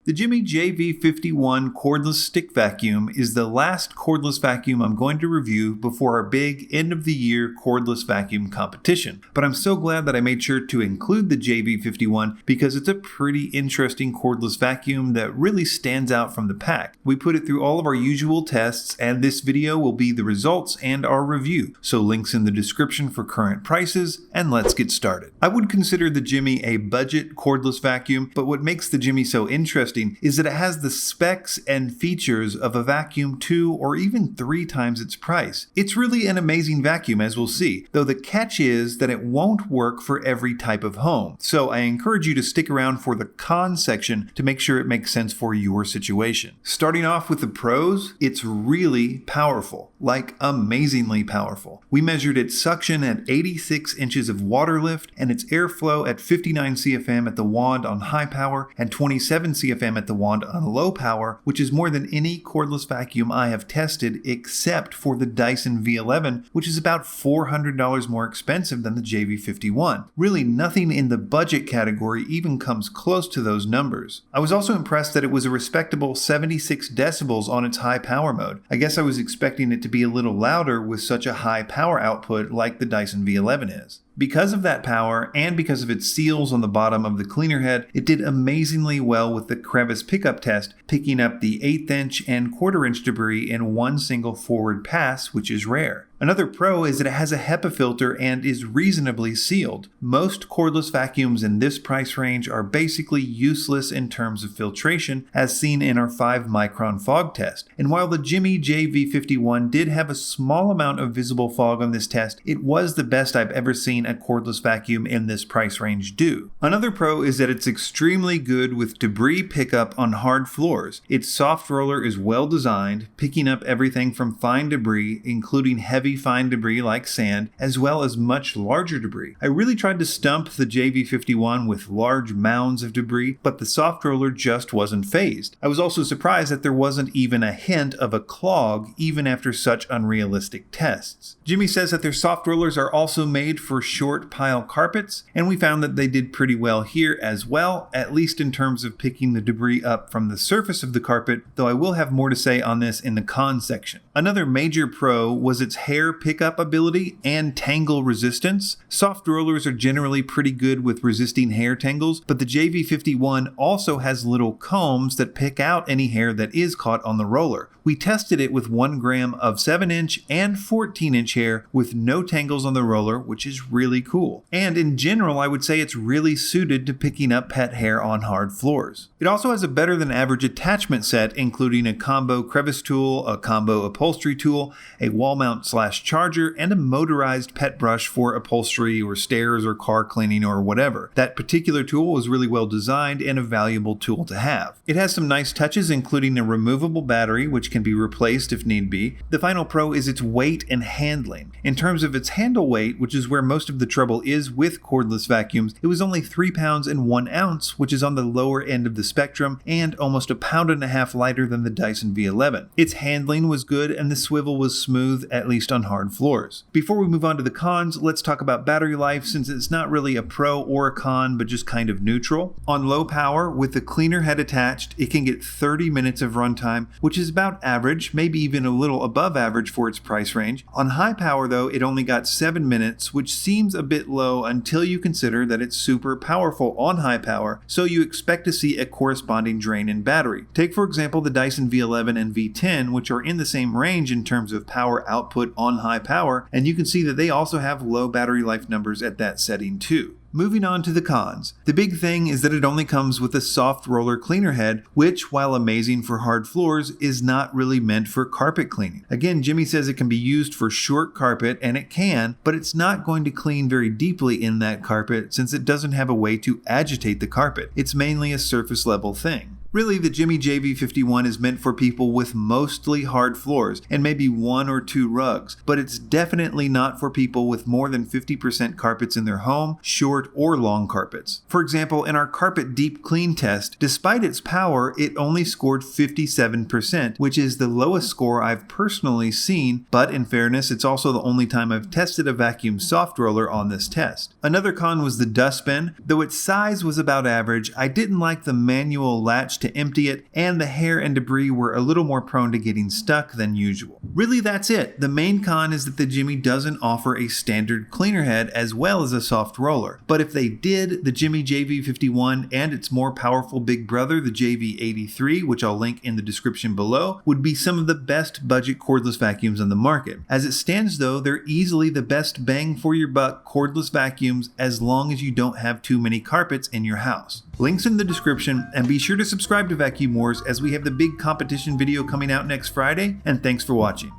The Jimmy JV51 Cordless Stick Vacuum is the last cordless vacuum I'm going to review before our big end-of-the-year cordless vacuum competition. But I'm so glad that I made sure to include the JV51 because it's a pretty interesting cordless vacuum that really stands out from the pack. We put it through all of our usual tests, and this video will be the results and our review. So links in the description for current prices, and let's get started. I would consider the Jimmy a budget cordless vacuum, but what makes the Jimmy so interesting is that it has the specs and features of a vacuum 2 or even 3 times its price. It's really an amazing vacuum, as we'll see, though the catch is that it won't work for every type of home. So I encourage you to stick around for the cons section to make sure it makes sense for your situation. Starting off with the pros, it's really powerful, like amazingly powerful. We measured its suction at 86 inches of water lift and its airflow at 59 CFM at the wand on high power and 27 CFM at the wand on low power, which is more than any cordless vacuum I have tested except for the Dyson V11, which is about $400 more expensive than the JV51. Really nothing in the budget category even comes close to those numbers. I was also impressed that it was a respectable 76 decibels on its high power mode. I guess I was expecting it to be a little louder with such a high power output like the Dyson V11 is. Because of that power, and because of its seals on the bottom of the cleaner head, it did amazingly well with the Crevice pickup test, picking up the 1/8 inch and 1/4 inch debris in one single forward pass, which is rare. Another pro is that it has a Hepa filter and is reasonably sealed. Most cordless vacuums in this price range are basically useless in terms of filtration, as seen in our 5-micron fog test. And while the Jimmy JV51 did have a small amount of visible fog on this test, it was the best I've ever seen a cordless vacuum in this price range do. Another pro is that it's extremely good with debris pickup on hard floors. Its soft roller is well designed, picking up everything from fine debris, including heavy fine debris like sand, as well as much larger debris. I really tried to stump the JV51 with large mounds of debris, but the soft roller just wasn't fazed. I was also surprised that there wasn't even a hint of a clog even after such unrealistic tests. Jimmy says that their soft rollers are also made for short pile carpets, and we found that they did pretty well here as well, at least in terms of picking the debris up from the surface of the carpet, though I will have more to say on this in the cons section. Another major pro was its hair pickup ability and tangle resistance. Soft rollers are generally pretty good with resisting hair tangles, but the JV51 also has little combs that pick out any hair that is caught on the roller. We tested it with 1 gram of 7-inch and 14-inch hair with no tangles on the roller, which is really cool. And in general, I would say it's really suited to picking up pet hair on hard floors. It also has a better than average attachment set, including a combo crevice tool, a combo upholstery tool, a wall mount / charger, and a motorized pet brush for upholstery or stairs or car cleaning or whatever. That particular tool was really well designed and a valuable tool to have. It has some nice touches, including a removable battery, which can be replaced if need be. The final pro is its weight and handling. In terms of its handle weight, which is where most of the trouble is with cordless vacuums, it was only 3 pounds and 1 ounce, which is on the lower end of the spectrum, and almost 1.5 pounds lighter than the Dyson V11. Its handling was good, and the swivel was smooth, at least on hard floors. Before we move on to the cons, let's talk about battery life, since it's not really a pro or a con, but just kind of neutral. On low power, with the cleaner head attached, it can get 30 minutes of runtime, which is about average, maybe even a little above average for its price range. On high power though, it only got 7 minutes, which seems a bit low until you consider that it's super powerful on high power, so you expect to see a corresponding drain in battery. Take for example the Dyson V11 and V10, which are in the same range in terms of power output on high power, and you can see that they also have low battery life numbers at that setting too. Moving on to the cons. The big thing is that it only comes with a soft roller cleaner head, which, while amazing for hard floors, is not really meant for carpet cleaning. Again, Jimmy says it can be used for short carpet, and it can, but it's not going to clean very deeply in that carpet since it doesn't have a way to agitate the carpet. It's mainly a surface level thing. Really, the Jimmy JV51 is meant for people with mostly hard floors and maybe 1 or 2 rugs, but it's definitely not for people with more than 50% carpets in their home, short or long carpets. For example, in our carpet deep clean test, despite its power, it only scored 57%, which is the lowest score I've personally seen, but in fairness, it's also the only time I've tested a vacuum soft roller on this test. Another con was the Dustbin. Though its size was about average, I didn't like the manual latch to empty it, and the hair and debris were a little more prone to getting stuck than usual. Really, that's it. The main con is that the Jimmy doesn't offer a standard cleaner head as well as a soft roller. But if they did, the Jimmy JV51 and its more powerful big brother, the JV83, which I'll link in the description below, would be some of the best budget cordless vacuums on the market. As it stands though, they're easily the best bang for your buck cordless vacuums as long as you don't have too many carpets in your house. Links in the description, and be sure to subscribe to Vacuum Wars as we have the big competition video coming out next Friday, and thanks for watching.